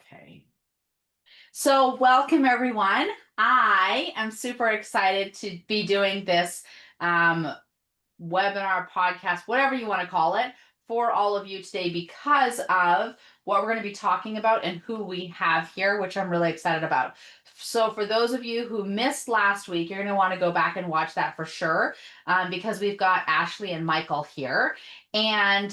Okay. So, welcome everyone. I am super excited to be doing this um, webinar, podcast, whatever you want to call it, for all of you today because of what we're going to be talking about and who we have here, which I'm really excited about. So, for those of you who missed last week, you're going to want to go back and watch that for sure because we've got Ashley and Michael here. And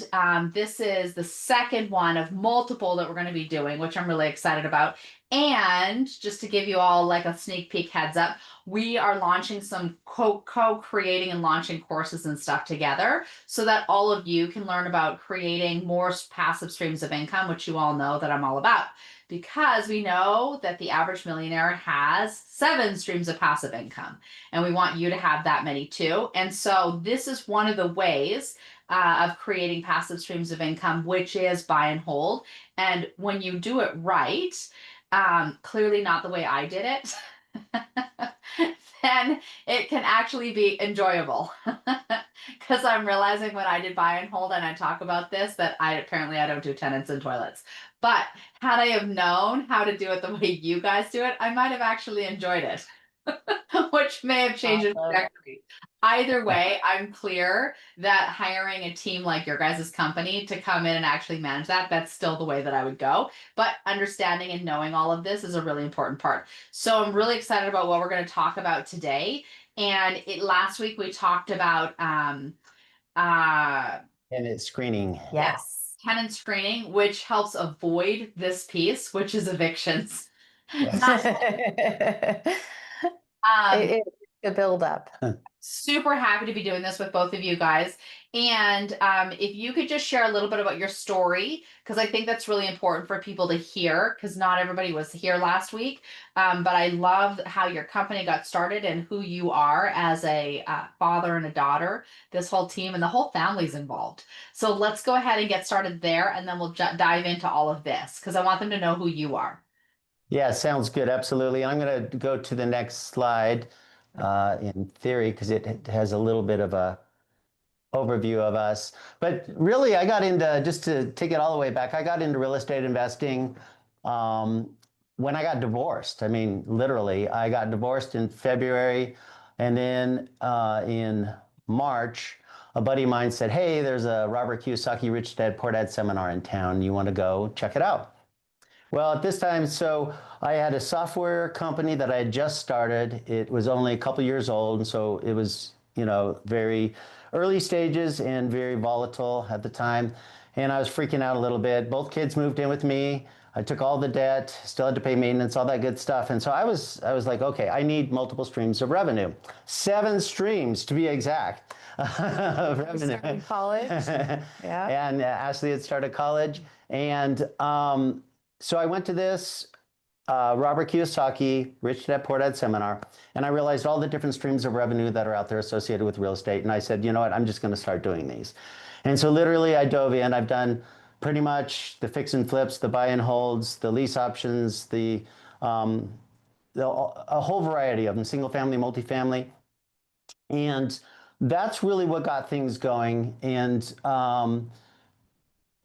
this is the second one of multiple that we're going to be doing, which I'm really excited about. And just to give you all like a sneak peek heads up, we are launching some co-creating and launching courses and stuff together so that all of you can learn about creating more passive streams of income, which you all know that I'm all about. Because we know that the average millionaire has 7 streams of passive income, and we want you to have that many too. And so this is one of the ways of creating passive streams of income, which is buy and hold. And when you do it right, clearly not the way I did it, then it can actually be enjoyable. Because I'm realizing when I did buy and hold and I talk about this that I don't do tenants and toilets. But had I have known how to do it the way you guys do it, I might have actually enjoyed it. Which may have changed the trajectory. Either way, I'm clear that hiring a team like your guys' company to come in and actually manage that, that's still the way that I would go. But understanding and knowing all of this is a really important part. So I'm really excited about what we're going to talk about today. And last week we talked about tenant screening. Yes, tenant screening, which helps avoid this piece, which is evictions. It's a build up. Super happy to be doing this with both of you guys. And if you could just share a little bit about your story, because I think that's really important for people to hear, because not everybody was here last week. But I love how your company got started and who you are as a father and a daughter, this whole team and the whole family's involved. So let's go ahead and get started there, and then we'll dive into all of this, because I want them to know who you are. Yeah, sounds good. Absolutely. I'm going to go to the next slide in theory because it has a little bit of a overview of us. But really, I got into, just to take it all the way back, I got into real estate investing when I got divorced. I mean, literally, I got divorced in February. And then in March, a buddy of mine said, hey, there's a Robert Kiyosaki Rich Dad Poor Dad seminar in town. You want to go check it out? Well, at this time, so I had a software company that I had just started. It was only a couple years old, and so it was, very early stages and very volatile at the time. And I was freaking out a little bit. Both kids moved in with me. I took all the debt, still had to pay maintenance, all that good stuff. And so I was like, okay, I need multiple streams of revenue. 7 streams to be exact. Of revenue. College. Yeah. And Ashley had started college. And so I went to this Robert Kiyosaki Rich Dad Poor Dad seminar, and I realized all the different streams of revenue that are out there associated with real estate. And I said, you know what, I'm just going to start doing these. And so literally I dove in. I've done pretty much the fix and flips, the buy and holds, the lease options, a whole variety of them, single family, multifamily. And that's really what got things going. And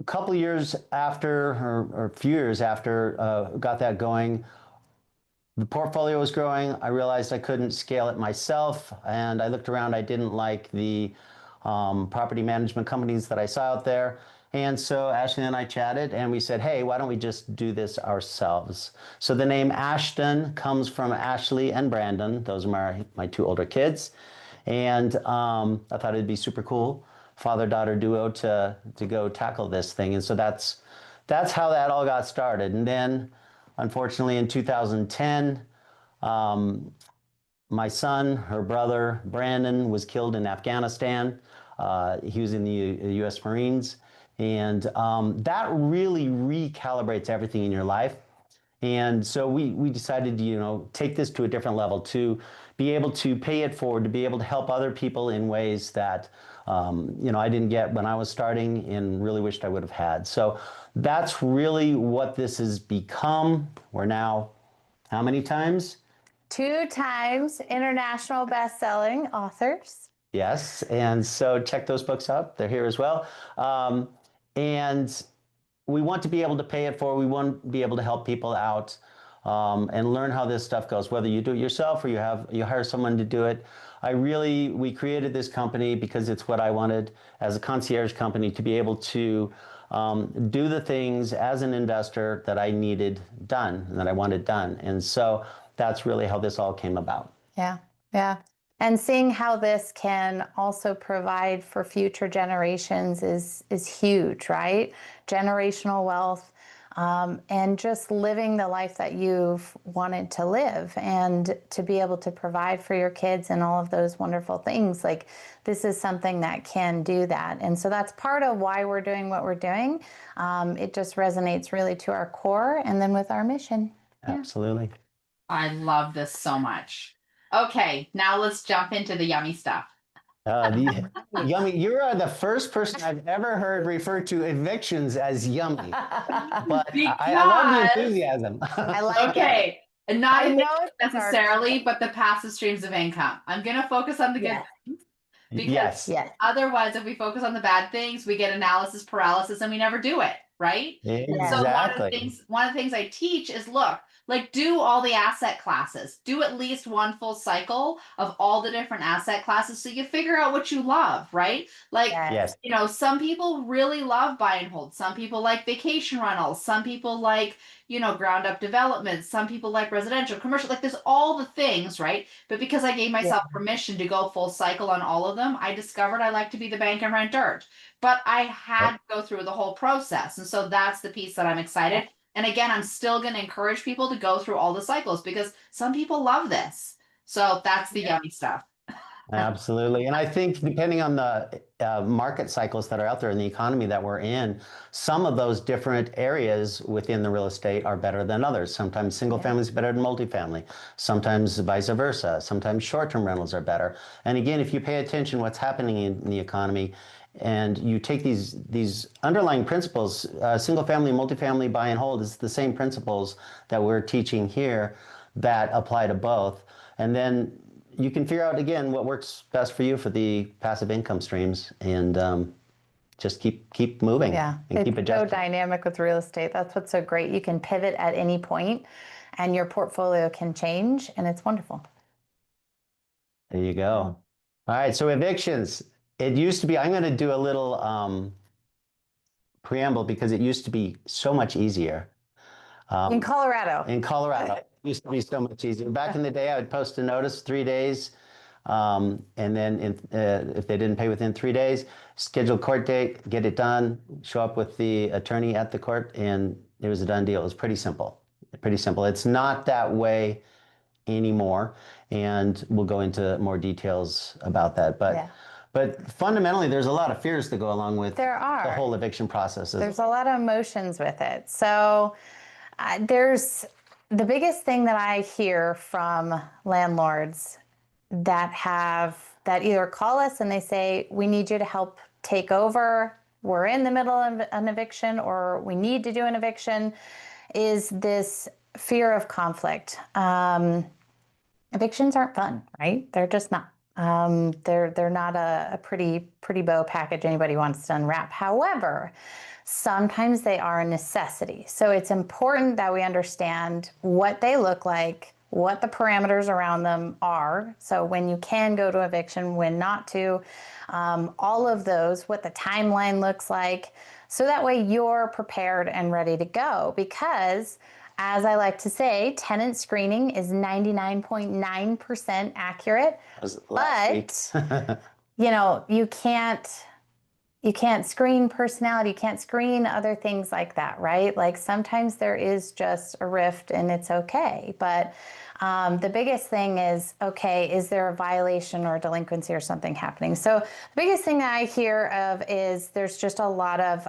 a couple of years after, or a few years after, got that going, the portfolio was growing. I realized I couldn't scale it myself, and I looked around. I didn't like the property management companies that I saw out there. And so Ashley and I chatted, and we said, hey, why don't we just do this ourselves? So the name Ashton comes from Ashley and Brandon. Those are my 2 older kids. And I thought it'd be super cool, father-daughter duo, to go tackle this thing. And so that's how that all got started. And then, unfortunately, in 2010, my son, her brother, Brandon, was killed in Afghanistan. He was in the U.S. Marines. And that really recalibrates everything in your life. And so we decided to, take this to a different level, to be able to pay it forward, to be able to help other people in ways that, I didn't get when I was starting and really wished I would have had. So that's really what this has become. We're now, how many times? 2 times international best-selling authors. Yes. And so check those books out. They're here as well. And we want to be able to pay it forward. We want to be able to help people out, and learn how this stuff goes, whether you do it yourself or you hire someone to do it. We created this company because it's what I wanted as a concierge company, to be able to do the things as an investor that I needed done, that I wanted done. And so that's really how this all came about. Yeah, yeah. And seeing how this can also provide for future generations is huge, right? Generational wealth, and just living the life that you've wanted to live, and to be able to provide for your kids and all of those wonderful things. Like, this is something that can do that. And so that's part of why we're doing what we're doing. It just resonates really to our core, and then with our mission. Yeah. Absolutely. I love this so much. Okay, now let's jump into the yummy stuff. Yummy. You are the first person I've ever heard refer to evictions as yummy. But I love the enthusiasm. I like Okay, and not I know evictions it's hard. necessarily, but the passive streams of income. I'm going to focus on the good Yes. things, because Yes. Yes. otherwise, if we focus on the bad things, we get analysis paralysis and we never do it, right? So Exactly. one of the things I teach is, look, like, do all the asset classes, do at least one full cycle of all the different asset classes, so you figure out what you love, right? Like, Yes. you know, some people really love buy and hold. Some people like vacation rentals. Some people like, you know, ground up development. Some people like residential, commercial. Like, there's all the things, right? But because I gave myself permission to go full cycle on all of them, I discovered I like to be the bank and rent dirt. But I had to go through the whole process. And so that's the piece that I'm excited. And again, I'm still going to encourage people to go through all the cycles, because some people love this. So that's the yummy stuff. Absolutely. And I think depending on the market cycles that are out there in the economy that we're in, some of those different areas within the real estate are better than others. Sometimes single family is better than multifamily. Sometimes vice versa. Sometimes short-term rentals are better. And again, if you pay attention what's happening in the economy, and you take these underlying principles, single family, multifamily, buy and hold is the same principles that we're teaching here that apply to both. And then you can figure out again what works best for you for the passive income streams, and just keep moving. Yeah, and keep it's so adjusting. dynamic with real estate. That's what's so great. You can pivot at any point, and your portfolio can change, and it's wonderful. There you go. All right, so evictions. It used to be, I'm going to do a little preamble, because it used to be so much easier. In Colorado. In Colorado, it used to be so much easier. Back in the day, I would post a notice 3 days, and then if they didn't pay within 3 days, schedule court date, get it done, show up with the attorney at the court, and it was a done deal. It was pretty simple. Pretty simple. It's not that way anymore, and we'll go into more details about that. But fundamentally, there's a lot of fears that go along with There are. the whole eviction process. There's a lot of emotions with it. So there's the biggest thing that I hear from landlords that either call us and they say, we need you to help take over, we're in the middle of an eviction, or we need to do an eviction, is this fear of conflict. Evictions aren't fun, right? They're just not. They're not a pretty bow package anybody wants to unwrap. However, sometimes they are a necessity. So it's important that we understand what they look like, what the parameters around them are. So when you can go to eviction, when not to, all of those, what the timeline looks like. So that way you're prepared and ready to go, because as I like to say, tenant screening is 99.9% accurate, but you know, you can't screen personality, you can't screen other things like that, right? Like, sometimes there is just a rift and it's okay. But the biggest thing is, okay, is there a violation or a delinquency or something happening? So the biggest thing that I hear of is there's just a lot of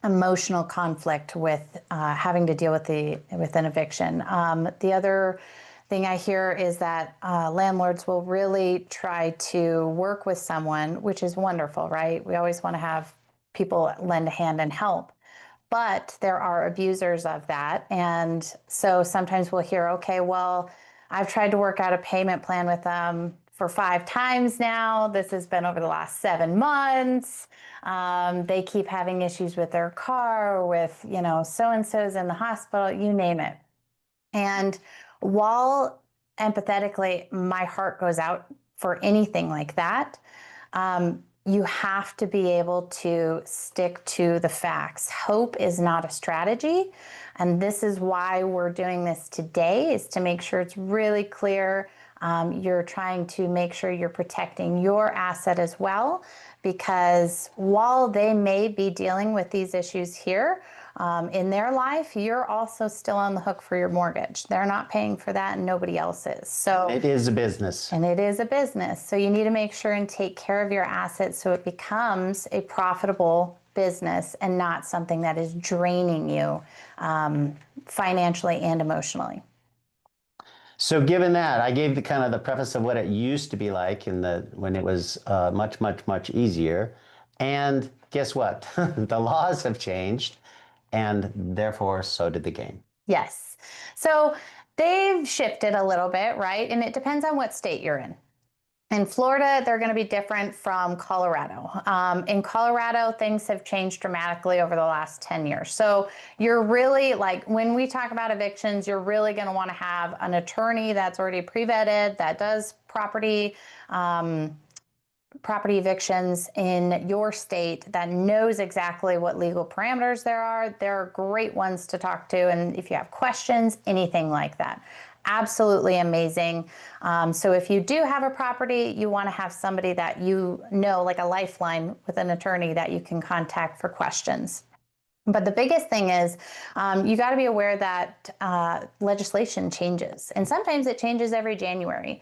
emotional conflict with having to deal with an eviction. The other thing I hear is that landlords will really try to work with someone, which is wonderful, right? We always want to have people lend a hand and help. But there are abusers of that. And so sometimes we'll hear, okay, well, I've tried to work out a payment plan with them for 5 times now. This has been over the last 7 months. They keep having issues with their car, with, so-and-so's in the hospital, you name it. And while empathetically, my heart goes out for anything like that, you have to be able to stick to the facts. Hope is not a strategy. And this is why we're doing this today, is to make sure it's really clear. You're trying to make sure you're protecting your asset as well, because while they may be dealing with these issues here in their life, you're also still on the hook for your mortgage. They're not paying for that and nobody else is. So It is a business. And it is a business. So you need to make sure and take care of your assets so it becomes a profitable business and not something that is draining you financially and emotionally. So given that, I gave the kind of the preface of what it used to be like when it was much, much, much easier. And guess what? The laws have changed, and therefore so did the game. Yes. So they've shifted a little bit, right? And it depends on what state you're in. In Florida, they're going to be different from Colorado. In Colorado, things have changed dramatically over the last 10 years. So you're really, like, when we talk about evictions, you're really going to want to have an attorney that's already pre-vetted, that does property evictions in your state, that knows exactly what legal parameters there are. They're great ones to talk to. And if you have questions, anything like that. Absolutely amazing. So if you do have a property, you want to have somebody that like a lifeline with an attorney that you can contact for questions. But the biggest thing is you got to be aware that legislation changes. And sometimes it changes every January.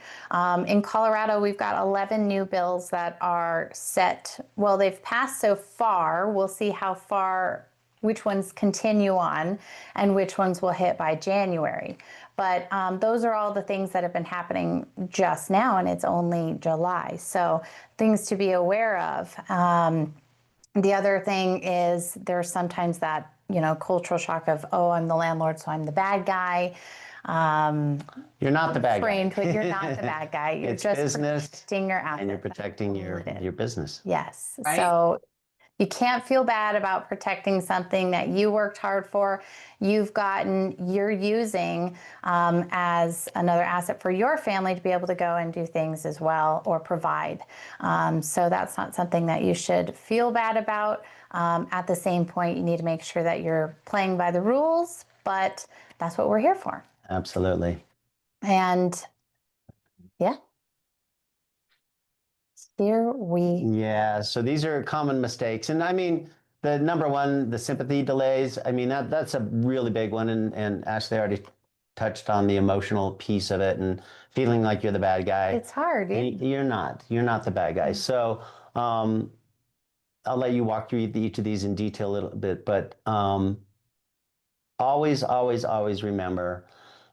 In Colorado, we've got 11 new bills that are set. Well, they've passed so far. We'll see which ones continue on and which ones will hit by January. But those are all the things that have been happening just now, and it's only July. So things to be aware of. The other thing is there's sometimes that, cultural shock of, oh, I'm the landlord, so I'm the bad guy. You're not the bad guy. But you're not the bad guy. You're It's just business, protecting your assets. and you're protecting your business. Yes. Right. So you can't feel bad about protecting something that you worked hard for, you're using as another asset for your family to be able to go and do things as well, or provide. So that's not something that you should feel bad about. At the same point, you need to make sure that you're playing by the rules, but that's what we're here for. Absolutely. And yeah. Yeah, so these are common mistakes. And I mean, the number one, the sympathy delays, I mean, that's a really big one. And Ashley already touched on the emotional piece of it and feeling like you're the bad guy. It's hard. You're not the bad guy. So I'll let you walk through each of these in detail a little bit, but always, always, always remember,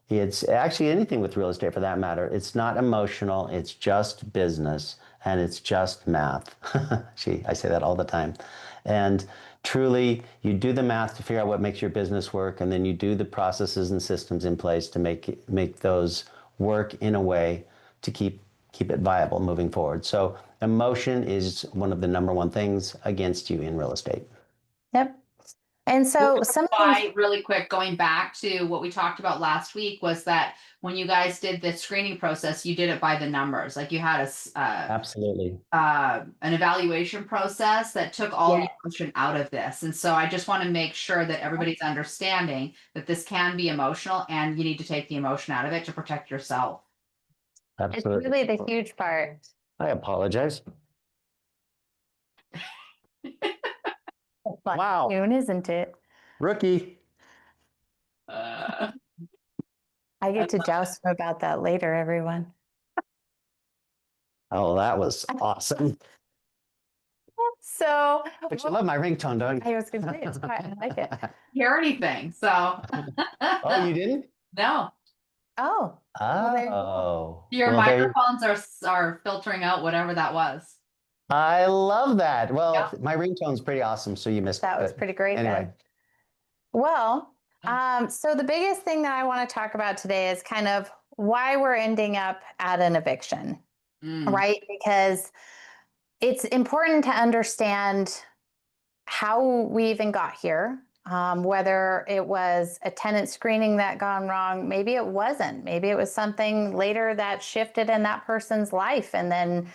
it's actually anything with real estate for that matter. It's not emotional. It's just business, and it's just math. Gee, I say that all the time. And truly, you do the math to figure out what makes your business work, and then you do the processes and systems in place to make those work in a way to keep it viable moving forward. So emotion is one of the number one things against you in real estate. Yep. And so really quick, going back to what we talked about last week, was that when you guys did the screening process, you did it by the numbers. Like you had Absolutely. An evaluation process that took all the emotion out of this. And so I just want to make sure that everybody's understanding that this can be emotional, and you need to take the emotion out of it to protect yourself. Absolutely. It's really the huge part. I apologize. Wow. Soon, isn't it? Rookie. Uh, I get to joust him about that later, everyone. Oh, that was awesome. So, But you love my ringtone, don't you? I was going to say, it's quite, I like it. hear anything. So, Oh, you didn't? no, Oh, well, there you go. Oh. your Well, microphones are filtering out whatever that was. I love that. Well, Yeah. my ringtone's pretty awesome, so you missed That was it. pretty great. Anyway. Then. Well, so the biggest thing that I want to talk about today is kind of why we're ending up at an eviction. right? Because it's important to understand how we even got here, whether it was a tenant screening that gone wrong, maybe it wasn't, maybe it was something later that shifted in that person's life. And then,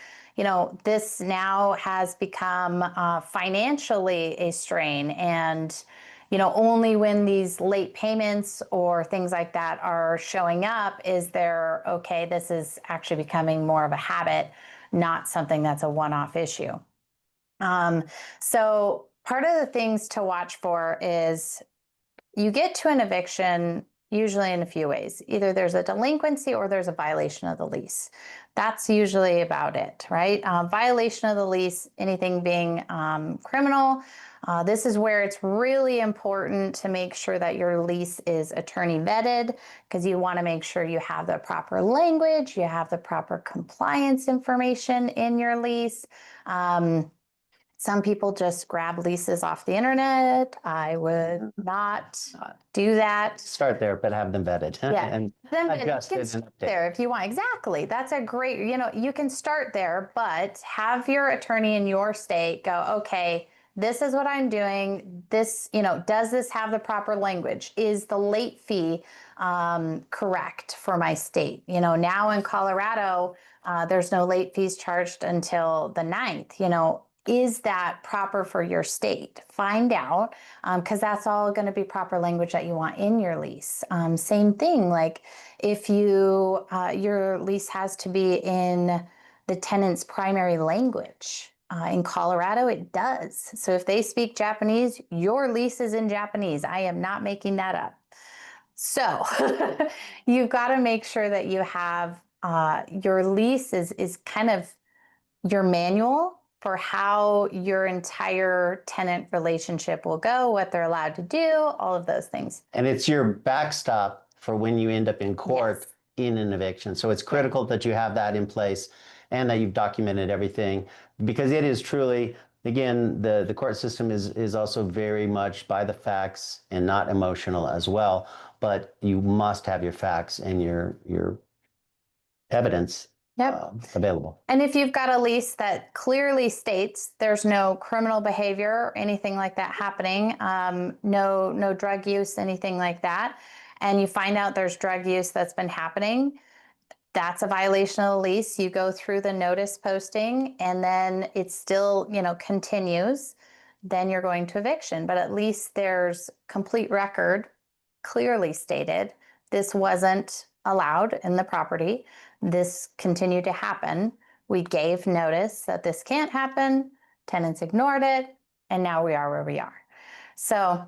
this now has become financially a strain. And, only when these late payments or things like that are showing up is there, okay, this is actually becoming more of a habit, not something that's a one-off issue. So part of the things to watch for is you get to an eviction usually in a few ways. Either there's a delinquency or there's a violation of the lease. That's usually about it, right? Violation of the lease, anything being criminal. This is where it's really important to make sure that your lease is attorney vetted, because you want to make sure you have the proper language, you have the proper compliance information in your lease. Some people just grab leases off the internet. I would not do that. Start there, but have them vetted. Yeah. And Then adjusted and start updated. there if you want. Exactly. That's a great, you can start there, but have your attorney in your state go, okay, this is what I'm doing. This, does this have the proper language? Is the late fee correct for my state? Now in Colorado, there's no late fees charged until the 9th. Is that proper for your state? Find out, because that's all going to be proper language that you want in your lease. Same thing, like if your lease has to be in the tenant's primary language. In Colorado, it does. So if they speak Japanese, your lease is in Japanese. I am not making that up. So you've got to make sure that you have your lease is kind of your manual for how your entire tenant relationship will go, what they're allowed to do, all of those things. And it's your backstop for when you end up in court in an eviction. So it's critical that you have that in place and that you've documented everything, because it is truly, again, the court system is also very much by the facts and not emotional as well. But you must have your facts and your evidence available. And if you've got a lease that clearly states there's no criminal behavior or anything like that happening, no drug use, anything like that, and you find out there's drug use that's been happening, that's a violation of the lease. You go through the notice posting and then it still, continues, then you're going to eviction. But at least there's complete record, clearly stated, this wasn't allowed in the property. This continued to happen. We gave notice that this can't happen. Tenants ignored it. And now we are where we are. So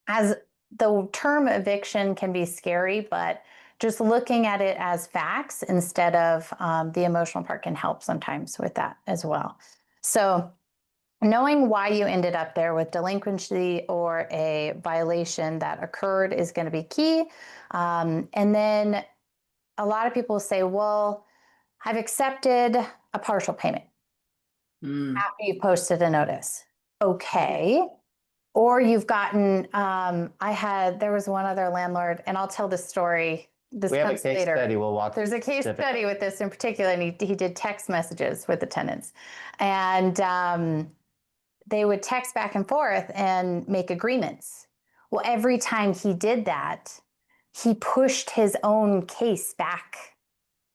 as the term eviction can be scary, but just looking at it as facts instead of the emotional part can help sometimes with that as well. So knowing why you ended up there with delinquency or a violation that occurred is going to be key. And then a lot of people say, well, I've accepted a partial payment after you posted a notice. Okay. Or you've gotten, there was one other landlord, and I'll tell this story. This We have a comes case later. study. We'll walk. There's a case study with this in particular, and he did text messages with the tenants. And they would text back and forth and make agreements. Well, every time he did that, he pushed his own case back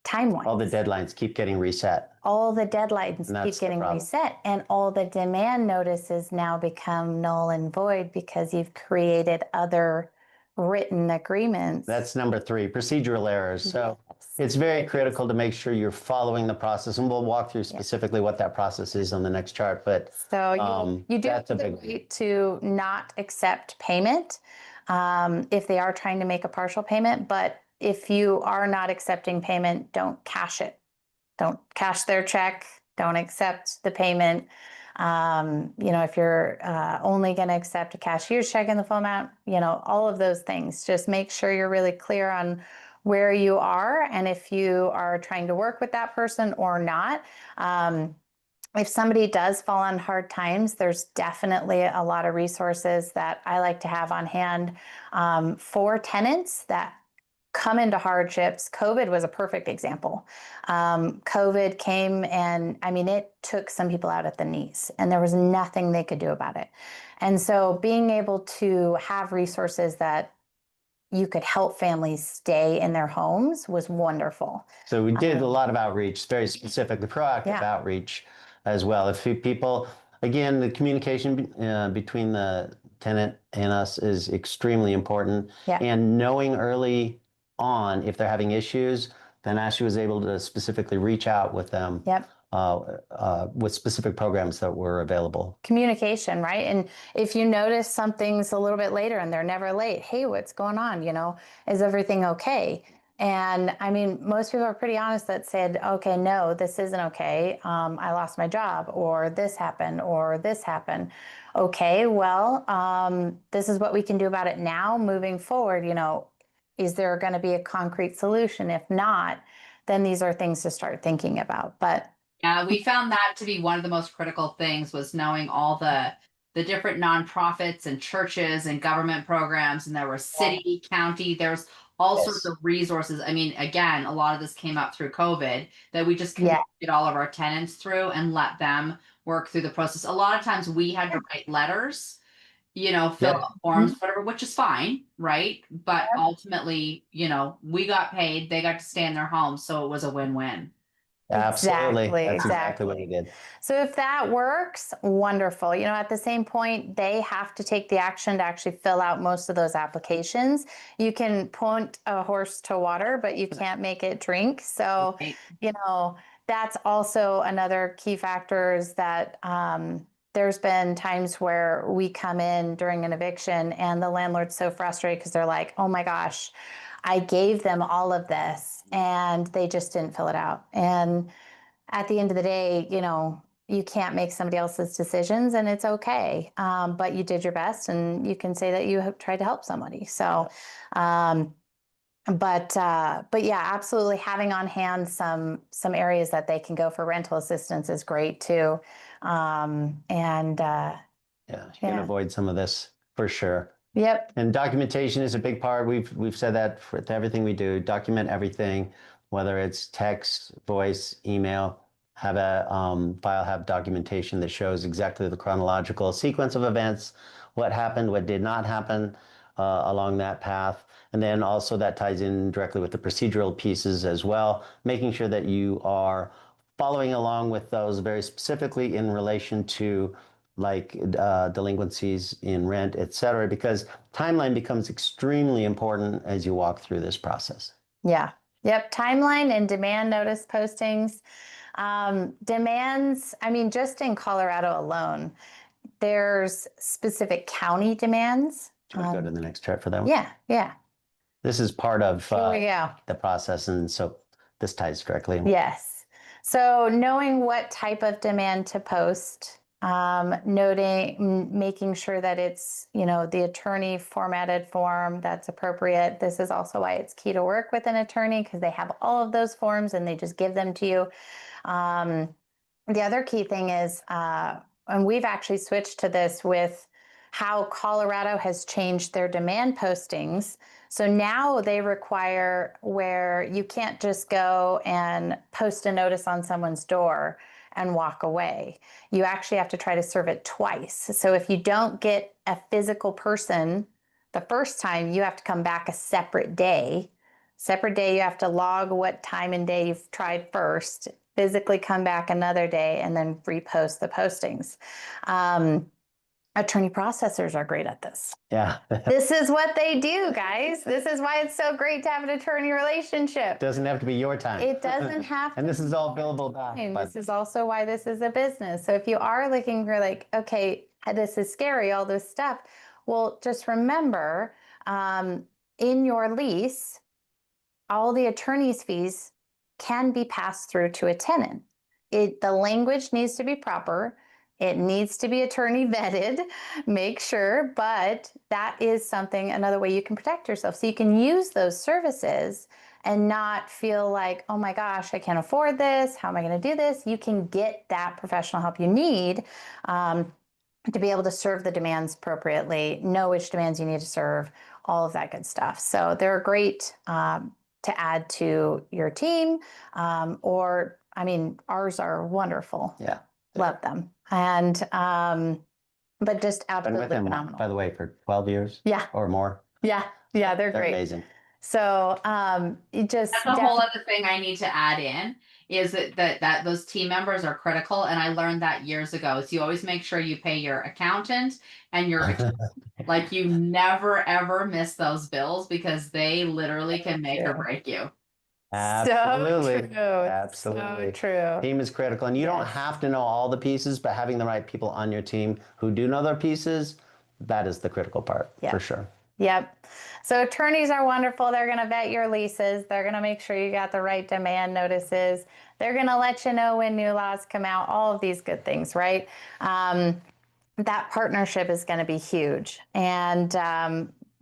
time-wise. All the deadlines keep getting reset. All the deadlines keep getting reset, and all the demand notices now become null and void because you've created other written agreements. That's number 3, procedural errors. So it's very critical to make sure you're following the process, and we'll walk through specifically what that process is on the next chart. But so you do have the right to not accept payment if they are trying to make a partial payment, but if you are not accepting payment, don't cash it. Don't cash their check. Don't accept the payment. If you're only going to accept a cashier's check in the full amount, all of those things. Just make sure you're really clear on where you are and if you are trying to work with that person or not. If somebody does fall on hard times, there's definitely a lot of resources that I like to have on hand for tenants that come into hardships. COVID was a perfect example. COVID came and I mean, it took some people out at the knees and there was nothing they could do about it. And so being able to have resources that you could help families stay in their homes was wonderful. So we did a lot of outreach, very specific, the proactive Yeah. outreach as well. If people, again, the communication between the tenant and us is extremely important. Yeah. And knowing early on if they're having issues, then Ashley was able to specifically reach out with them. Yep. With specific programs that were available. Communication, right? And if you notice something's a little bit later and they're never late, hey, what's going on? You know, is everything okay? And I mean, most people are pretty honest that said, okay, no, this isn't okay. I lost my job, or this happened, or this happened. Okay, well, this is what we can do about it now moving forward. You know, is there going to be a concrete solution? If not, then these are things to start thinking about. But Yeah, we found that to be one of the most critical things was knowing all the different nonprofits and churches and government programs, and there were city, county, there's all sorts Yes. of resources. I mean, again, a lot of this came up through COVID that we just Yeah. connected all of our tenants through and let them work through the process. A lot of times we had to write letters, you know, fill Yep. out forms, whatever, which is fine, right? But ultimately, you know, we got paid, they got to stay in their homes, so it was a win-win. Absolutely. Exactly, That's exactly what we exactly. did. So if that works, wonderful. You know, at the same point, they have to take the action to actually fill out most of those applications. You can point a horse to water, but you can't make it drink. So, Right. you know, that's also another key factor is that there's been times where we come in during an eviction and the landlord's so frustrated because they're like, oh my gosh, I gave them all of this and they just didn't fill it out. And at the end of the day, you know, you can't make somebody else's decisions and it's okay. But you did your best and you can say that you have tried to help somebody. So, but yeah, absolutely having on hand some areas that they can go for rental assistance is great too. Yeah, you can Yeah. avoid some of this for sure. Yep. And documentation is a big part. We've said that for everything we do. Document everything, whether it's text, voice, email. Have a file, have documentation that shows exactly the chronological sequence of events, what happened, what did not happen along that path, and then also that ties in directly with the procedural pieces as well, making sure that you are following along with those very specifically in relation to like delinquencies in rent, et cetera, because timeline becomes extremely important as you walk through this process. Yeah. Yep. Timeline and demand notice postings. Demands, I mean, just in Colorado alone, there's specific county demands. Do you want to go to the next chart for that one? Yeah. Yeah. This is part of Here we go. the process, and so this ties directly. Yes. So knowing what type of demand to post, making sure that it's, you know, the attorney formatted form that's appropriate. This is also why it's key to work with an attorney because they have all of those forms and they just give them to you. The other key thing is, and we've actually switched to this with how Colorado has changed their demand postings. So now they require where you can't just go and post a notice on someone's door and walk away. You actually have to try to serve it twice. So if you don't get a physical person the first time, you have to come back a separate day. Separate day, you have to log what time and day you've tried first, physically come back another day, and then repost the postings. Attorney processors are great at this. Yeah. This is what they do, guys. This is why it's so great to have an attorney relationship. It doesn't have to be your time. It doesn't have to. And this is all billable back. And this is also why this is a business. So if you are looking for like, okay, this is scary, all this stuff, well, just remember in your lease, all the attorney's fees can be passed through to a tenant. The language needs to be proper. It needs to be attorney vetted, make sure, but that is something, another way you can protect yourself. So you can use those services and not feel like, oh my gosh, I can't afford this. How am I going to do this? You can get that professional help you need to be able to serve the demands appropriately, know which demands you need to serve, all of that good stuff. So they're great to add to your team, or I mean, ours are wonderful. Yeah. Love them. And but just Been absolutely with them, phenomenal. by the way, for 12 years. Yeah. Or more. Yeah. Yeah, they're They're great. amazing. So it just That's a whole other thing I need to add in is that those team members are critical. And I learned that years ago. Is you always make sure you pay your accountant and your like you never ever miss those bills because they literally can make or break you. Absolutely. So true. Absolutely. So true. Team is critical. And you don't have to know all the pieces, but having the right people on your team who do know their pieces, that is the critical part for sure. Yep. So attorneys are wonderful. They're going to vet your leases. They're going to make sure you got the right demand notices. They're going to let you know when new laws come out, all of these good things, right? That partnership is going to be huge. And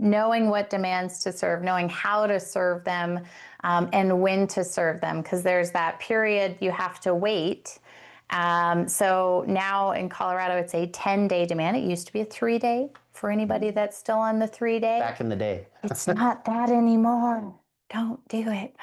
knowing what demands to serve, knowing how to serve them, and when to serve them, because there's that period you have to wait. So now in Colorado, it's a 10-day demand. It used to be a 3-day for anybody that's still on the 3-day. Back in the day. It's not that anymore. Don't do it.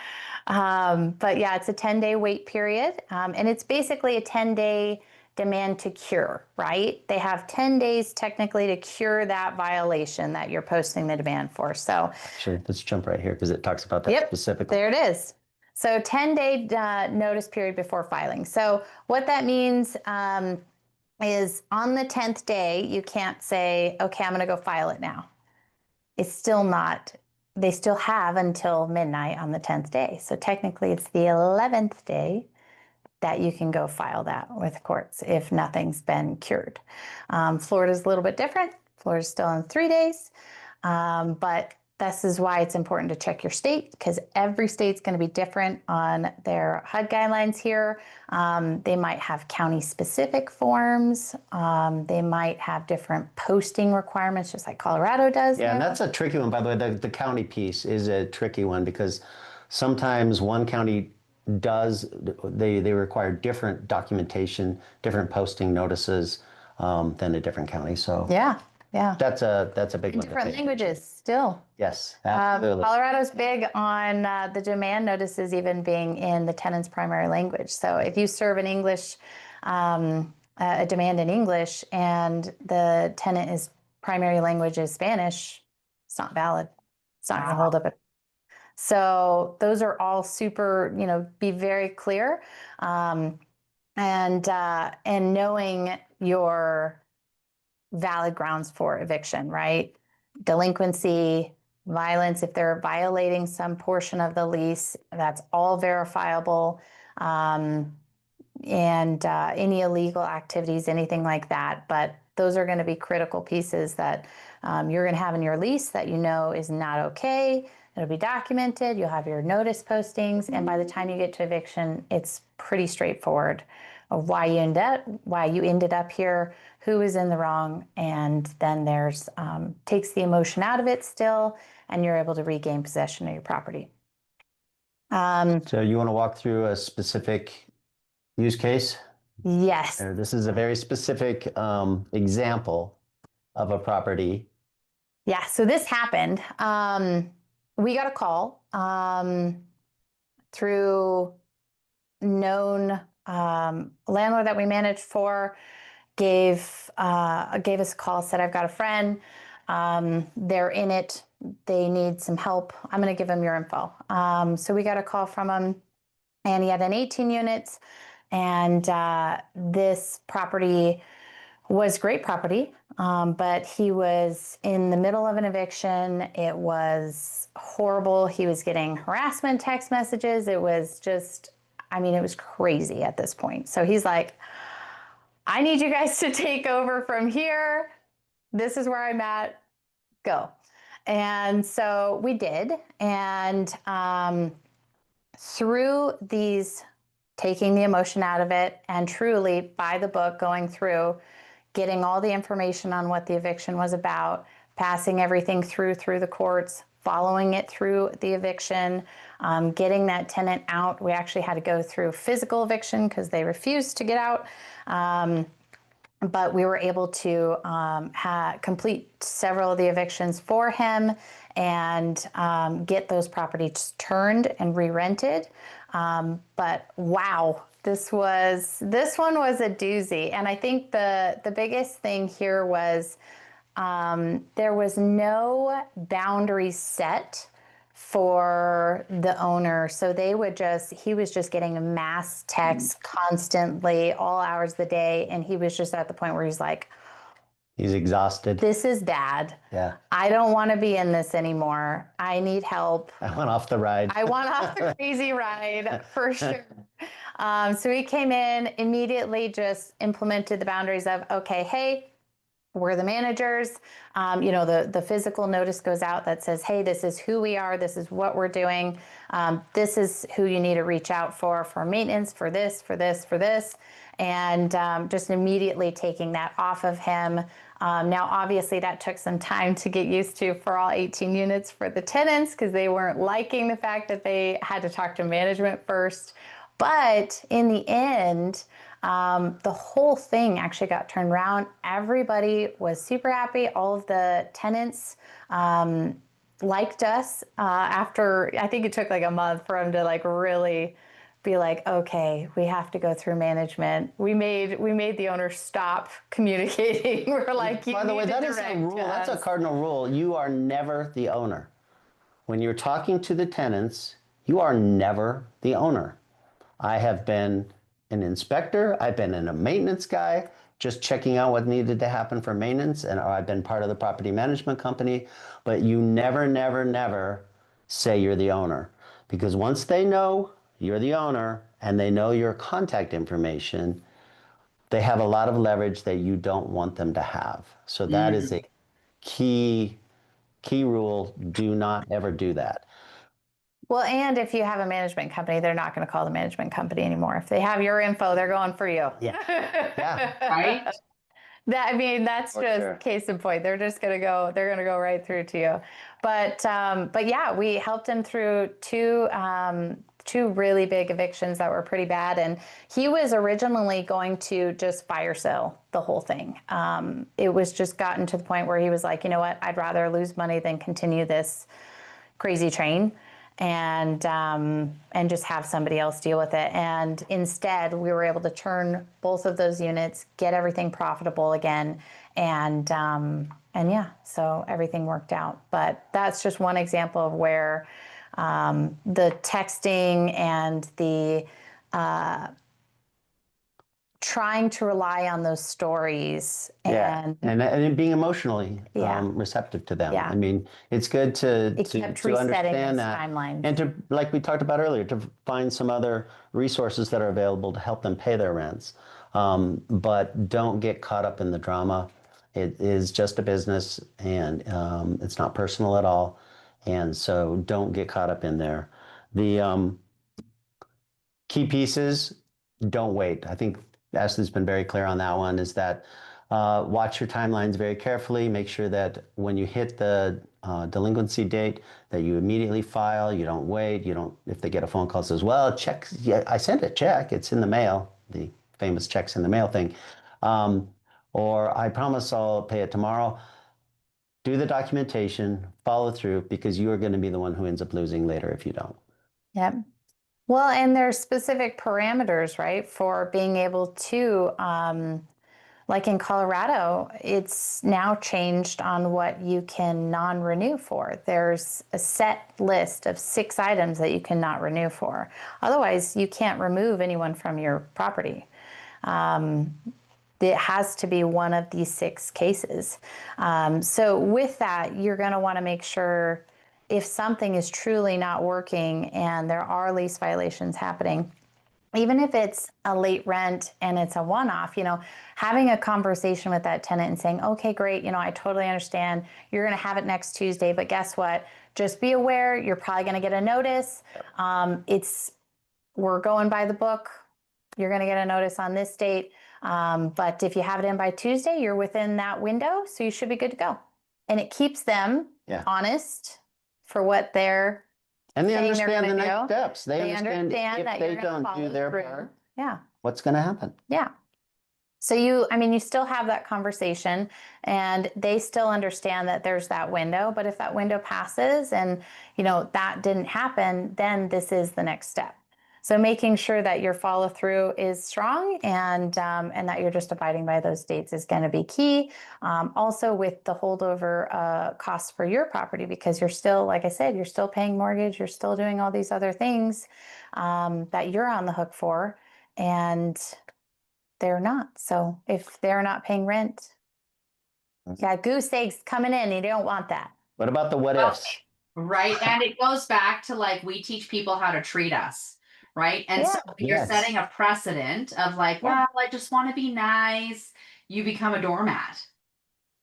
But yeah, it's a 10-day wait period. And it's basically a 10-day demand to cure, right? They have 10 days technically to cure that violation that you're posting the demand for. So Actually, let's jump right here because it talks about that specifically. There it is. So 10-day notice period before filing. So what that means is on the 10th day, you can't say, okay, I'm going to go file it now. It's still not, they still have until midnight on the 10th day. So technically it's the 11th day that you can go file that with courts if nothing's been cured. Florida's a little bit different. Florida's still in 3 days, but this is why it's important to check your state, because every state's going to be different on their HUD guidelines here. They might have county-specific forms. They might have different posting requirements, just like Colorado does. Yeah, and that's a tricky one, by the way. The county piece is a tricky one because sometimes one county does, they require different documentation, different posting notices than a different county. So yeah. That's a big one. Different languages still. Yes, absolutely. Colorado's big on the demand notices even being in the tenant's primary language. So if you serve in English, a demand in English, and the tenant primary language is Spanish, it's not valid. It's not going to hold up. So those are all super, be very clear, and knowing your valid grounds for eviction, right? Delinquency, violence, if they're violating some portion of the lease, that's all verifiable. And any illegal activities, anything like that. But those are going to be critical pieces that you're going to have in your lease that is not okay. It'll be documented. You'll have your notice postings. And by the time you get to eviction, it's pretty straightforward of why you ended up here, who is in the wrong, and then there's takes the emotion out of it still, and you're able to regain possession of your property. So you want to walk through a specific use case? Yes. This is a very specific example of a property. Yeah, so this happened. We got a call through known landlord that we managed for, gave us a call, said, I've got a friend, they're in it, they need some help, I'm going to give them your info. So we got a call from him, and he had an 18 units, and this property was great property, but he was in the middle of an eviction. It was horrible. He was getting harassment text messages. It was just, it was crazy at this point. So he's like, I need you guys to take over from here. This is where I'm at. Go. And so we did. And through these, taking the emotion out of it and truly by the book, going through, getting all the information on what the eviction was about, passing everything through the courts, following it through the eviction, getting that tenant out. We actually had to go through physical eviction because they refused to get out. but we were able to complete several of the evictions for him and get those properties turned and re-rented. But wow, this one was a doozy. And I think the biggest thing here was there was no boundaries set for the owner. So he was just getting mass texts constantly, all hours of the day. And he was just at the point where he's like, He's exhausted. this is bad. Yeah. I don't want to be in this anymore. I need help. I went off the ride. I want off the crazy ride for sure. So he came in, immediately just implemented the boundaries of, okay, hey, we're the managers. The physical notice goes out that says, hey, this is who we are. This is what we're doing. This is who you need to reach out for maintenance, for this, for this, for this. And just immediately taking that off of him. Now, obviously, that took some time to get used to for all 18 units for the tenants because they weren't liking the fact that they had to talk to management first. But in the end, the whole thing actually got turned around. Everybody was super happy. All of the tenants liked us after, I think it took like a month for them to like really be like, okay, we have to go through management. We made the owner stop communicating. We're like, by the way, that is a rule. That's a cardinal rule. You are never the owner. When you're talking to the tenants, you are never the owner. I have been an inspector. I've been a maintenance guy, just checking out what needed to happen for maintenance, or I've been part of the property management company. But you never, never, never say you're the owner, because once they know you're the owner and they know your contact information, they have a lot of leverage that you don't want them to have. So that is a key rule. Do not ever do that. Well, and if you have a management company, they're not going to call the management company anymore. If they have your info, they're going for you. Yeah. Yeah. Right. That's for just sure. Case in point. They're just going to go. They're going to go right through to you. But yeah, we helped him through two really big evictions that were pretty bad, and he was originally going to just fire sale the whole thing. It was just gotten to the point where he was like, you know what, I'd rather lose money than continue this crazy train, and just have somebody else deal with it. And instead, we were able to turn both of those units, get everything profitable again, and yeah, so everything worked out. But that's just one example of where the texting and the trying to rely on those stories and being emotionally receptive to them. Yeah. I mean, it's good to understand that timelines. and to, like we talked about earlier, to find some other resources that are available to help them pay their rents. But don't get caught up in the drama. It is just a business, and it's not personal at all. And so don't get caught up in there. The key pieces, don't wait. I think Ashley's been very clear on that one, is that watch your timelines very carefully. Make sure that when you hit the delinquency date, that you immediately file. You don't wait. You don't, if they get a phone call that says, well, check, yeah, I sent a check, it's in the mail, the famous checks in the mail thing. Or I promise I'll pay it tomorrow. Do the documentation, follow through, because you are going to be the one who ends up losing later if you don't. Yep. Well, and there's specific parameters, right, for being able to, like in Colorado, it's now changed on what you can non-renew for. There's a set list of 6 items that you cannot renew for. Otherwise, you can't remove anyone from your property. It has to be one of these 6 cases. So with that, you're going to want to make sure, if something is truly not working and there are lease violations happening, even if it's a late rent and it's a one-off, having a conversation with that tenant and saying, okay, great, I totally understand. You're going to have it next Tuesday, but guess what? Just be aware, you're probably going to get a notice. We're going by the book. You're going to get a notice on this date. But if you have it in by Tuesday, you're within that window, so you should be good to go. And it keeps them honest for what they're and they saying understand the next next steps. They understand that if they don't do their through. part, Yeah. what's going to happen. Yeah. So you still have that conversation and they still understand that there's that window, but if that window passes and, that didn't happen, then this is the next step. So making sure that your follow through is strong and that you're just abiding by those dates is going to be key. Also with the holdover costs for your property, because you're still, like I said, you're still paying mortgage, you're still doing all these other things that you're on the hook for. And they're not. So if they're not paying rent, yeah, goose eggs coming in. You don't want that. What about the what ifs? Right. And it goes back to like, we teach people how to treat us. Right. And so when you're setting a precedent of like, well, I just want to be nice, you become a doormat.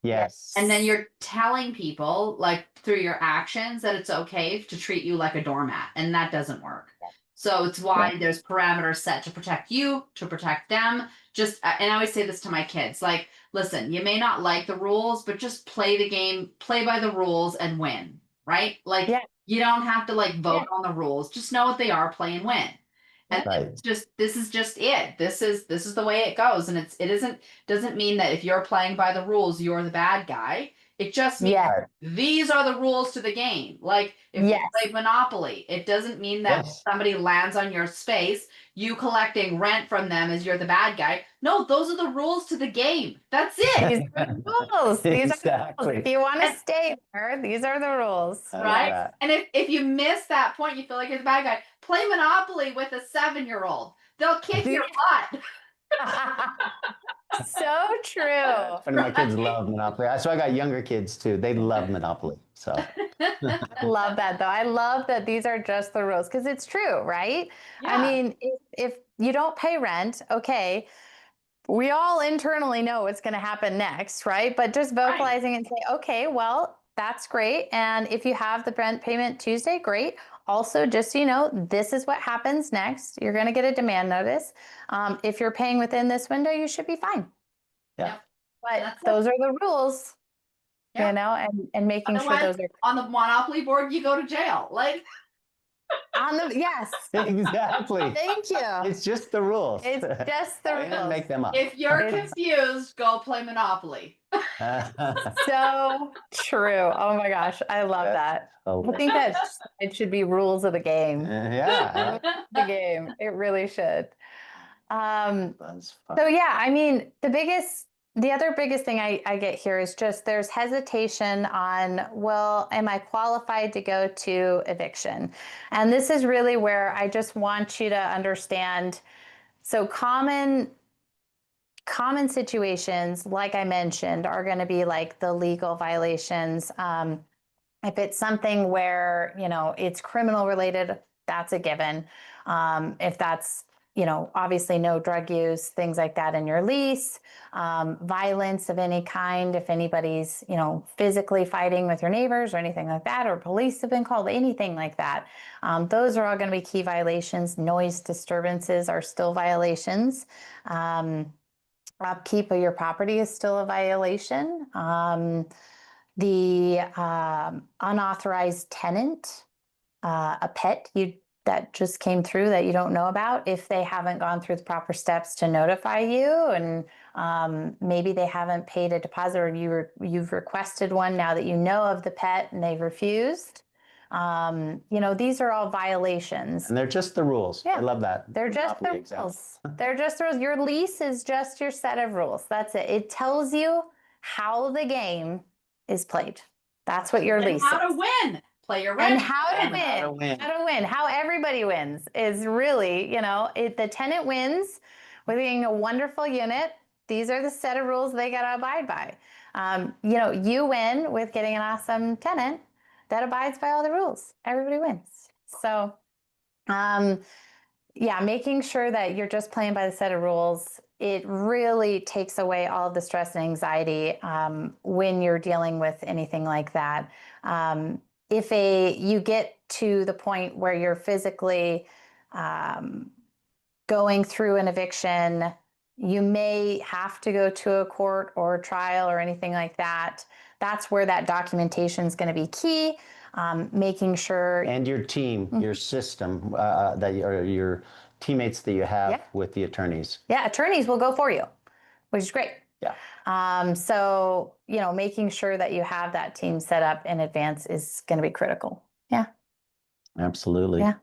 Yes. And then you're telling people like through your actions that it's okay to treat you like a doormat. And that doesn't work. So it's why there's parameters set to protect you, to protect them. And I always say this to my kids, like, listen, you may not like the rules, but just play the game, play by the rules and win, right? Like you don't have to like vote on the rules. Just know what they are, play and win. And this is just it. This is the way it goes. And doesn't mean that if you're playing by the rules, you're the bad guy. It just means these are the rules to the game. Like if you play Monopoly, it doesn't mean that if somebody lands on your space, you collecting rent from them as you're the bad guy. No, those are the rules to the game. That's it. These are the rules. These are the rules. If you want to stay there, these are the rules. Right? And if you miss that point, you feel like you're the bad guy. Play Monopoly with a 7-year-old. They'll kick your butt. So true. Funny, my kids love Monopoly. So I got younger kids too. They love Monopoly. So love that though. I love that these are just the rules because it's true, right? Yeah. I mean, if you don't pay rent, okay, we all internally know what's going to happen next, right? But just vocalizing and say, okay, well, that's great. And if you have the rent payment Tuesday, great. Also, just so you know, this is what happens next. You're going to get a demand notice. If you're paying within this window, you should be fine. Yeah. But those are the rules, and making sure those are on the Monopoly board. You go to jail, like on the exactly. Thank you. It's just the rules. It's just the rules. Make them up. If you're confused, go play Monopoly. So true. Oh my gosh, I love that. I think that it should be rules of the game. The game. It really should. So yeah, I mean, the other biggest thing I get here is just there's hesitation on, well, am I qualified to go to eviction? And this is really where I just want you to understand. So common situations, like I mentioned, are going to be like the legal violations. If it's something where, it's criminal related, that's a given. If that's, obviously no drug use, things like that in your lease, violence of any kind, if anybody's, physically fighting with your neighbors or anything like that, or police have been called, anything like that. Those are all going to be key violations. Noise disturbances are still violations. Upkeep of your property is still a violation. The unauthorized tenant, a pet that just came through that you don't know about, if they haven't gone through the proper steps to notify you, and maybe they haven't paid a deposit, or you've requested one now that you know of the pet and they've refused. These are all violations. And they're just the rules. I love that. They're just the rules. They're just the rules. Your lease is just your set of rules. That's it. It tells you how the game is played. That's what your lease is. How to win. Play your rent. And how to win. How everybody wins is really, the tenant wins with being a wonderful unit. These are the set of rules they got to abide by. You win with getting an awesome tenant that abides by all the rules. Everybody wins. So, making sure that you're just playing by the set of rules, it really takes away all of the stress and anxiety when you're dealing with anything like that. If you get to the point where you're physically going through an eviction, you may have to go to a court or a trial or anything like that. That's where that documentation is going to be key. Making sure. And your team, your system, your teammates that you have with the attorneys. Yeah, attorneys will go for you. which is great. Yeah. So, making sure that you have that team set up in advance is going to be critical. Yeah. Absolutely. Yeah.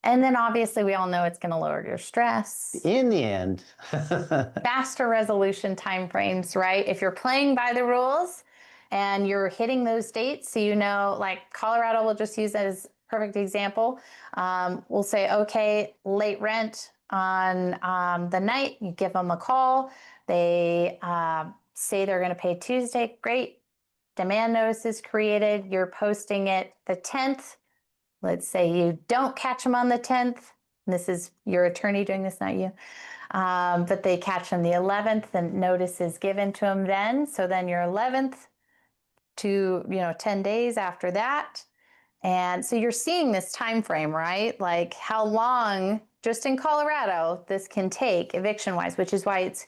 And then obviously we all know it's going to lower your stress. In the end. Faster resolution timeframes, right? If you're playing by the rules and you're hitting those dates, so like Colorado, we'll just use as perfect example. We'll say, okay, late rent on the night, you give them a call. They say they're going to pay Tuesday. Great. Demand notice is created. You're posting it the 10th. Let's say you don't catch them on the 10th. This is your attorney doing this, not you. But they catch them the 11th, and notice is given to them then. So then your 11th to 10 days after that. And so you're seeing this time frame, right? Like how long, just in Colorado, this can take eviction wise, which is why it's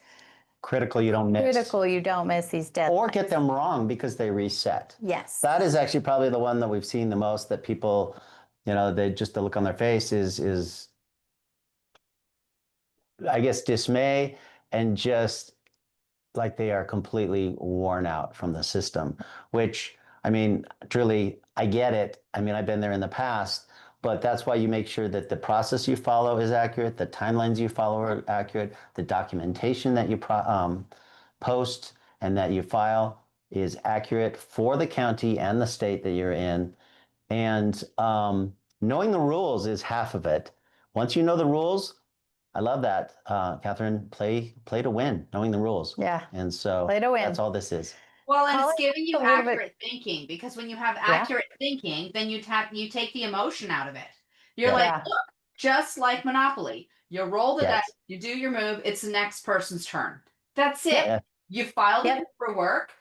critical you don't miss. Critical you don't miss these deadlines. Or get them wrong because they reset. Yes. That is actually probably the one that we've seen the most, that people, the look on their face is I guess, dismay, and just like they are completely worn out from the system, which, I mean, truly, I get it. I mean, I've been there in the past, but that's why you make sure that the process you follow is accurate, the timelines you follow are accurate, the documentation that you post and that you file is accurate for the county and the state that you're in. And knowing the rules is half of it. Once you know the rules, I love that, Catherine. Play to win, knowing the rules. Yeah. And so Play to win. that's all this is. Well, and Call it's it giving you a little bit- accurate thinking, because when you have accurate thinking, then you take the emotion out of it. You're Yeah. like, Yeah. look, just like Monopoly, you roll the Yes. dice, you do your move, it's the next person's turn. That's it. Yeah. You filed Yep. the paperwork,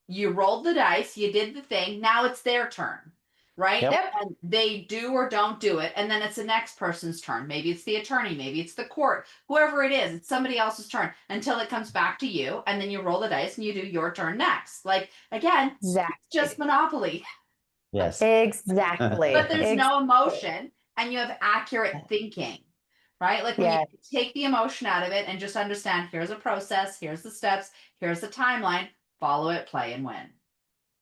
you rolled the dice, you did the thing, now it's their turn. Right? Yep. And they do or don't do it, and then it's the next person's turn. Maybe it's the attorney, maybe it's the court, whoever it is, it's somebody else's turn until it comes back to you, and then you roll the dice and you do your turn next. Like, again, Exactly. it's just Monopoly. Yes. Exactly. But there's no emotion, and you have accurate thinking, right? Like when Yeah. you take the emotion out of it and just understand, here's a process, here's the steps, here's the timeline, follow it, play, and win.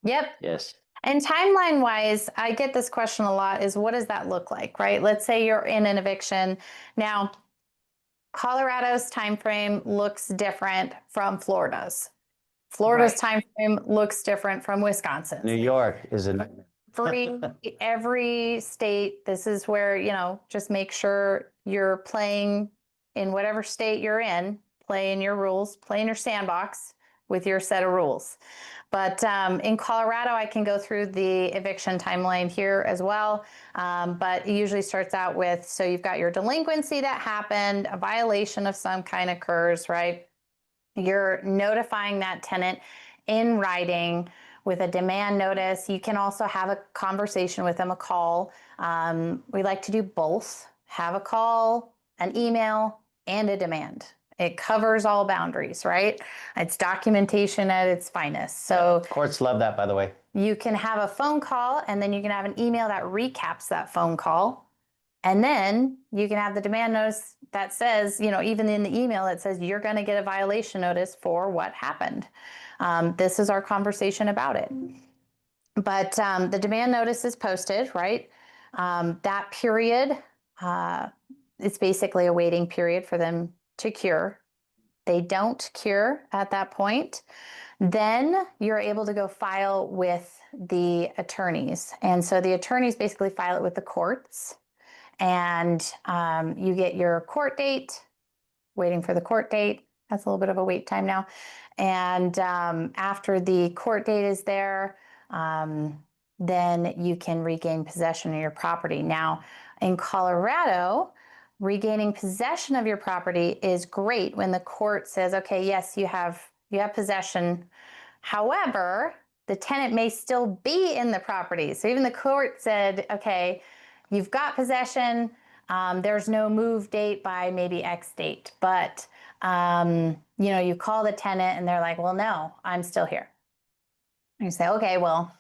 Yep. Yes. And timeline wise, I get this question a lot, is what does that look like, right? Let's say you're in an eviction. Now, Colorado's time frame looks different from Florida's. Florida's time frame looks different from Wisconsin's. New York is a nightmare. Every state, this is where, just make sure you're playing in whatever state you're in, play in your rules, play in your sandbox with your set of rules. But in Colorado, I can go through the eviction timeline here as well. But it usually starts out with, so you've got your delinquency that happened, a violation of some kind occurs, right? You're notifying that tenant in writing with a demand notice. You can also have a conversation with them, a call. We like to do both, have a call, an email, and a demand. It covers all boundaries, right? It's documentation at its finest. So Courts love that, by the way. you can have a phone call, and then you can have an email that recaps that phone call. And then you can have the demand notice that says, even in the email, it says you're going to get a violation notice for what happened. This is our conversation about it. But the demand notice is posted, right? That period, it's basically a waiting period for them to cure. They don't cure at that point. Then you're able to go file with the attorneys. And so the attorneys basically file it with the courts. And you get your court date, waiting for the court date. That's a little bit of a wait time now. And after the court date is there, then you can regain possession of your property. Now, in Colorado, regaining possession of your property is great when the court says, okay, yes, you have possession. However, the tenant may still be in the property. So even the court said, okay, you've got possession. There's no move date by maybe X date, but you call the tenant and they're like, well, no, I'm still here. And you say, okay, well,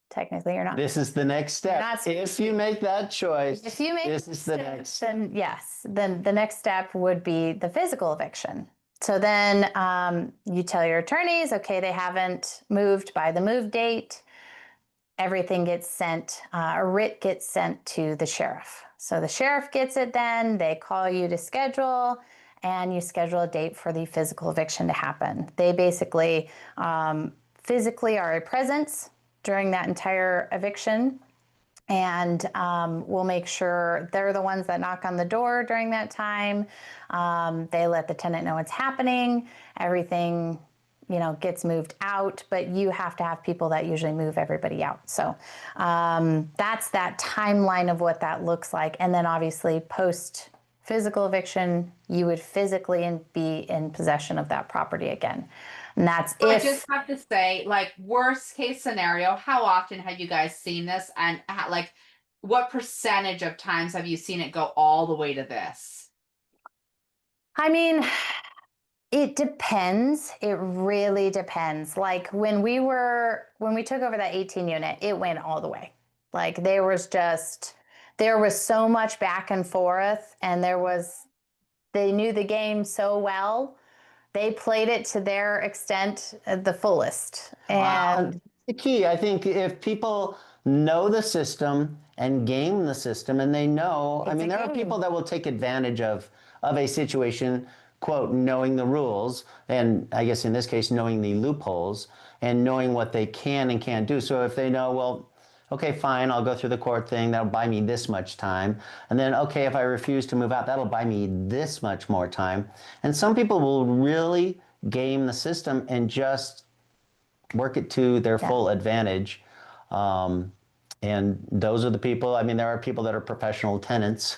Technically, you're not. This is the next step. not If you make that choice, If you make this is the next. then yes, then the next step would be the physical eviction. So then you tell your attorneys, okay, they haven't moved by the move date. Everything gets sent, a writ gets sent to the sheriff. So the sheriff gets it then, they call you to schedule, and you schedule a date for the physical eviction to happen. They basically physically are a presence during that entire eviction, and we'll make sure they're the ones that knock on the door during that time. They let the tenant know what's happening, everything gets moved out, but you have to have people that usually move everybody out. So that's that timeline of what that looks like. And then obviously post physical eviction, you would physically be in possession of that property again. And that's So I just have to say, like, worst case scenario, how often have you guys seen this? And like, what percentage of times have you seen it go all the way to this? I mean, it depends. It really depends. Like when we took over that 18 unit, it went all the way. Like there was so much back and forth, and they knew the game so well. They played it to their extent, the fullest. And the key, I think, if people know the system and game the system, and they know, I mean, there are people that will take advantage of a situation, quote, knowing the rules, and I guess in this case, knowing the loopholes and knowing what they can and can't do. So if they know, well, okay, fine, I'll go through the court thing, that'll buy me this much time. And then, okay, if I refuse to move out, that'll buy me this much more time. And some people will really game the system and just work it to their full advantage. And those are the people, I mean, there are people that are professional tenants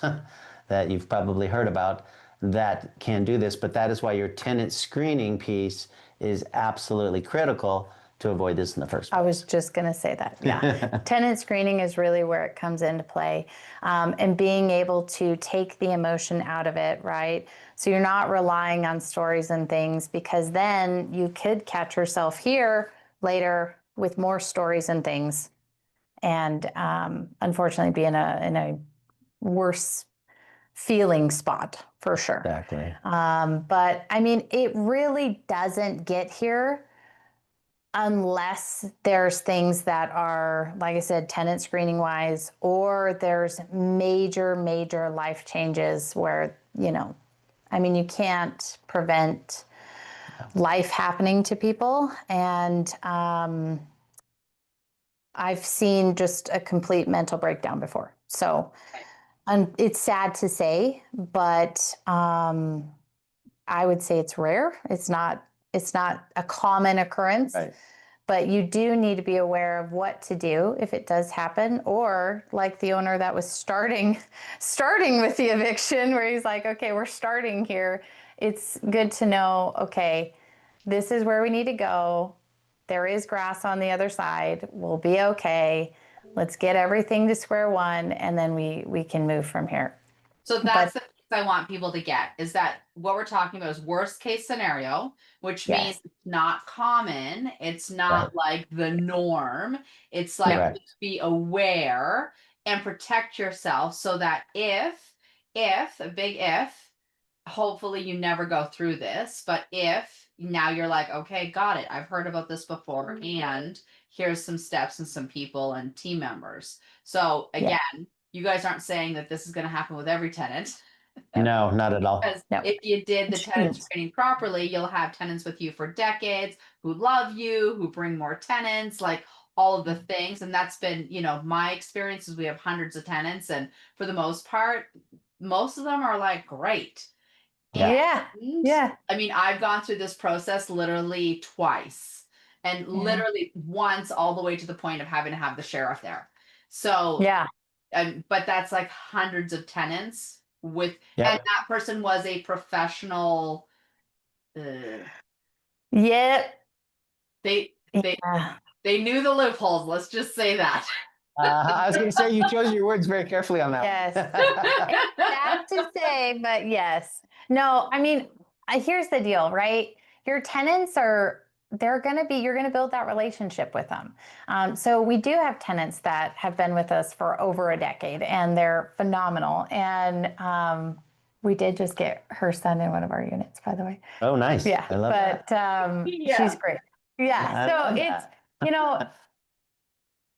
that you've probably heard about that can do this, but that is why your tenant screening piece is absolutely critical to avoid this in the first place. I was just going to say that. Yeah. Tenant screening is really where it comes into play, and being able to take the emotion out of it, right? So you're not relying on stories and things, because then you could catch yourself here later with more stories and things, and unfortunately be in a worse feeling spot for sure. Exactly. But I mean, it really doesn't get here unless there's things that are, like I said, tenant screening wise, or there's major life changes where, I mean, you can't prevent life happening to people. And I've seen just a complete mental breakdown before. So it's sad to say, but I would say it's rare. It's not a common occurrence. Right. But you do need to be aware of what to do if it does happen, or like the owner that was starting with the eviction, where he's like, okay, we're starting here. It's good to know, okay, this is where we need to go. There is grass on the other side. We'll be okay. Let's get everything to square one, and then we can move from here. So that's the piece I want people to get, is that what we're talking about is worst case scenario, which means it's not common. It's not like the norm. It's like just be aware and protect yourself, so that if a big if, hopefully you never go through this, but if now you're like, okay, got it, I've heard about this before, and here's some steps and some people and team members. So again, you guys aren't saying that this is going to happen with every tenant. No, not at all. Because if you did the tenant screening properly, you'll have tenants with you for decades who love you, who bring more tenants, like all of the things. And that's been, my experience is we have hundreds of tenants, and for the most part, most of them are like, great. Yeah. I mean, I've gone through this process literally twice, and literally once all the way to the point of having to have the sheriff there. So, but that's like hundreds of tenants with, and that person was a professional. They knew the loopholes. Let's just say that. I was going to say, you chose your words very carefully on that. Yes. It's sad to say, but yes. No, I mean, here's the deal, right? Your tenants are you're going to build that relationship with them. So we do have tenants that have been with us for over a decade, and they're phenomenal. And we did just get her son in one of our units, by the way. Oh, nice. Yeah, I love that. she's great. Yeah, I so love it's, that. you know,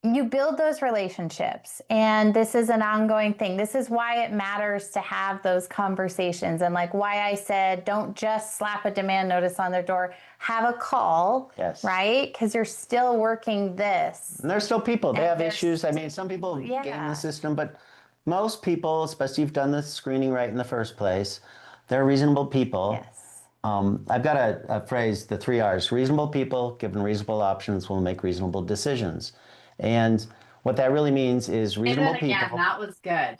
you build those relationships, and this is an ongoing thing. This is why it matters to have those conversations, and like why I said, don't just slap a demand notice on their door, have a call, Yes. right? Because you're still working this. And there's still people, they And have there's- issues. I mean, some people game Yeah. the system, but most people, especially if you've done the screening right in the first place, they're reasonable people. Yes. I've got a phrase, the 3 R's. Reasonable people, given reasonable options, will make reasonable decisions. And what that really means is Say reasonable that again. people. That was good.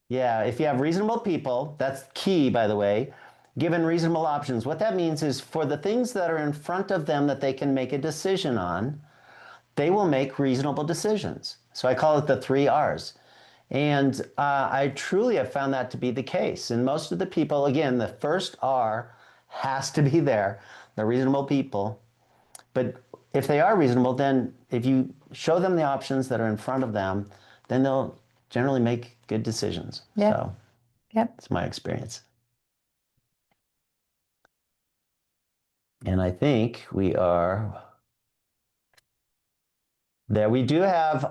Yeah, if you have reasonable people, that's key, by the way, given reasonable options. What that means is for the things that are in front of them that they can make a decision on, they will make reasonable decisions. So I call it the 3 R's. And I truly have found that to be the case. And most of the people, again, the first R has to be there. They're reasonable people. But if they are reasonable, then if you show them the options that are in front of them, then they'll generally make good decisions. Yeah. So Yep. it's my experience. And I think we are there. We do have,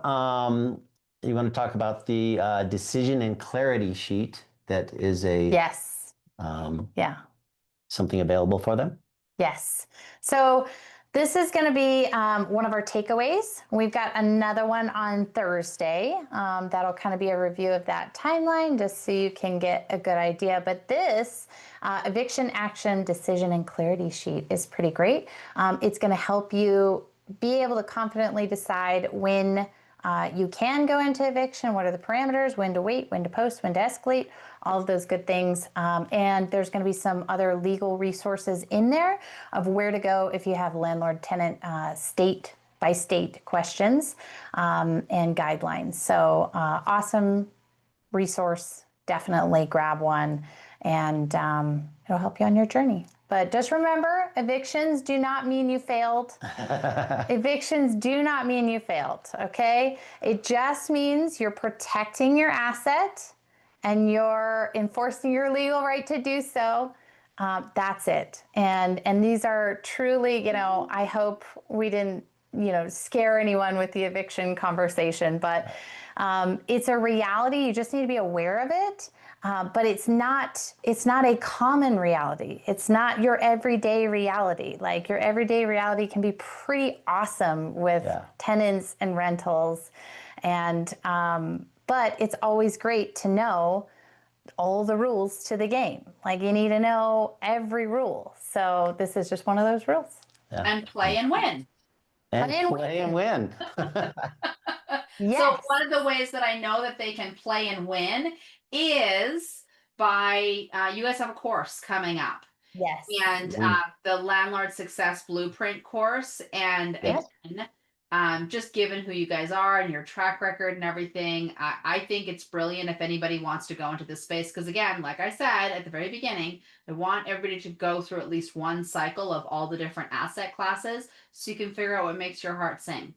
you want to talk about the decision and clarity sheet that is a Yes. Yeah. something available for them? Yes. So this is going to be one of our takeaways. We've got another one on Thursday. That'll kind of be a review of that timeline just so you can get a good idea. But this eviction action decision and clarity sheet is pretty great. It's going to help you be able to confidently decide when you can go into eviction, what are the parameters, when to wait, when to post, when to escalate, all of those good things. And there's going to be some other legal resources in there of where to go if you have landlord-tenant state by state questions and guidelines. So awesome resource. Definitely grab one, and it'll help you on your journey. But just remember, evictions do not mean you failed. Evictions do not mean you failed, okay? It just means you're protecting your asset and you're enforcing your legal right to do so. That's it. And these are truly, I hope we didn't, scare anyone with the eviction conversation, but it's a reality. You just need to be aware of it. But it's not a common reality. It's not your everyday reality. Like your everyday reality can be pretty awesome with tenants and rentals. And, but it's always great to know all the rules to the game. Like you need to know every rule. So this is just one of those rules. Yeah. And play and win. And play and win. Yes. So one of the ways that I know that they can play and win is by you guys have a course coming up. Yes. And the Landlord Success Blueprint course. And Yes. again, just given who you guys are and your track record and everything, I think it's brilliant if anybody wants to go into this space. Because again, like I said at the very beginning, I want everybody to go through at least one cycle of all the different asset classes so you can figure out what makes your heart sing.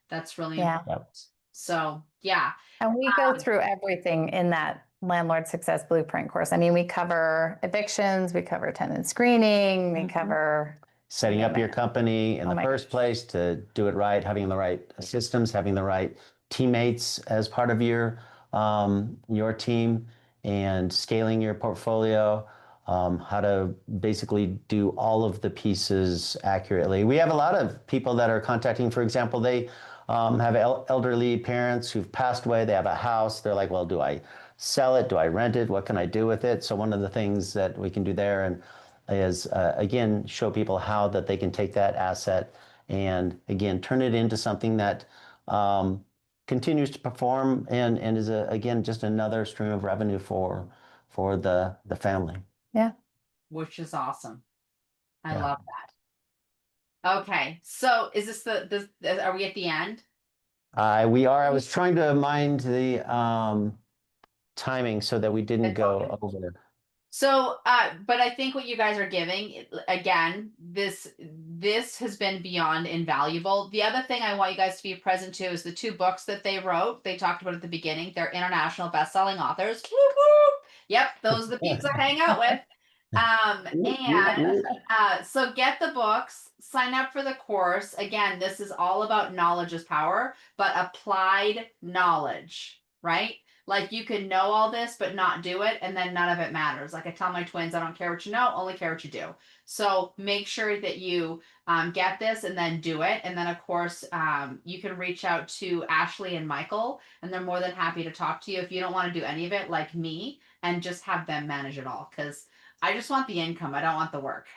That's really important. So yeah. And we go through everything in that Landlord Success Blueprint course. I mean, we cover evictions, we cover tenant screening, we cover setting up your company in the first place to do it right, having the right systems, having the right teammates as part of your team, and scaling your portfolio, how to basically do all of the pieces accurately. We have a lot of people that are contacting, for example, they have elderly parents who've passed away, they have a house, they're like, well, do I sell it? Do I rent it? What can I do with it? So one of the things that we can do there and is, again, show people how that they can take that asset and, again, turn it into something that continues to perform and is, again, just another stream of revenue for the family. Yeah. Which is awesome. I love that. Okay. So is this are we at the end? We are. I was trying to mind the timing so that we didn't go over. So, but I think what you guys are giving, again, this has been beyond invaluable. The other thing I want you guys to be present to is the two books that they wrote. They talked about at the beginning. They're international best-selling authors. Whoop, whoop. Yep, those are the peeps I hang out with. So get the books, sign up for the course. Again, this is all about knowledge is power, but applied knowledge, right? Like you can know all this, but not do it, and then none of it matters. Like I tell my twins, I don't care what you know, only care what you do. So make sure that you get this and then do it. And then, of course, you can reach out to Ashley and Michael, and they're more than happy to talk to you if you don't want to do any of it, like me, and just have them manage it all. Because I just want the income, I don't want the work.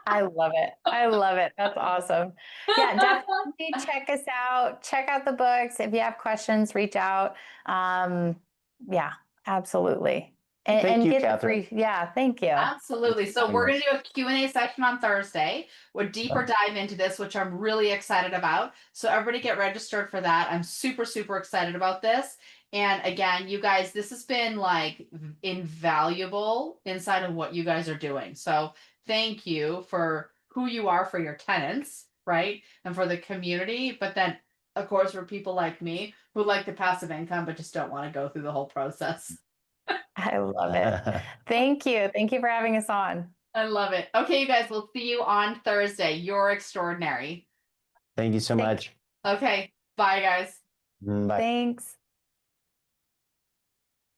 I love it. I love it. That's awesome. Yeah, definitely check us out. Check out the books. If you have questions, reach out. Yeah, absolutely. Thank And you, get the Catherine. free, yeah, thank you. Absolutely. So Very we're going much. to do a Q&A session on Thursday. We'll deeper dive into this, which I'm really excited about. So everybody get registered for that. I'm super, super excited about this. And again, you guys, this has been like invaluable inside of what you guys are doing. So thank you for who you are for your tenants, right? And for the community. But then, of course, for people like me who like the passive income, but just don't want to go through the whole process. I love it. Thank you. Thank you for having us on. I love it. Okay, you guys, we'll see you on Thursday. You're extraordinary. Thank you so much. Okay, bye, guys. Bye. Thanks.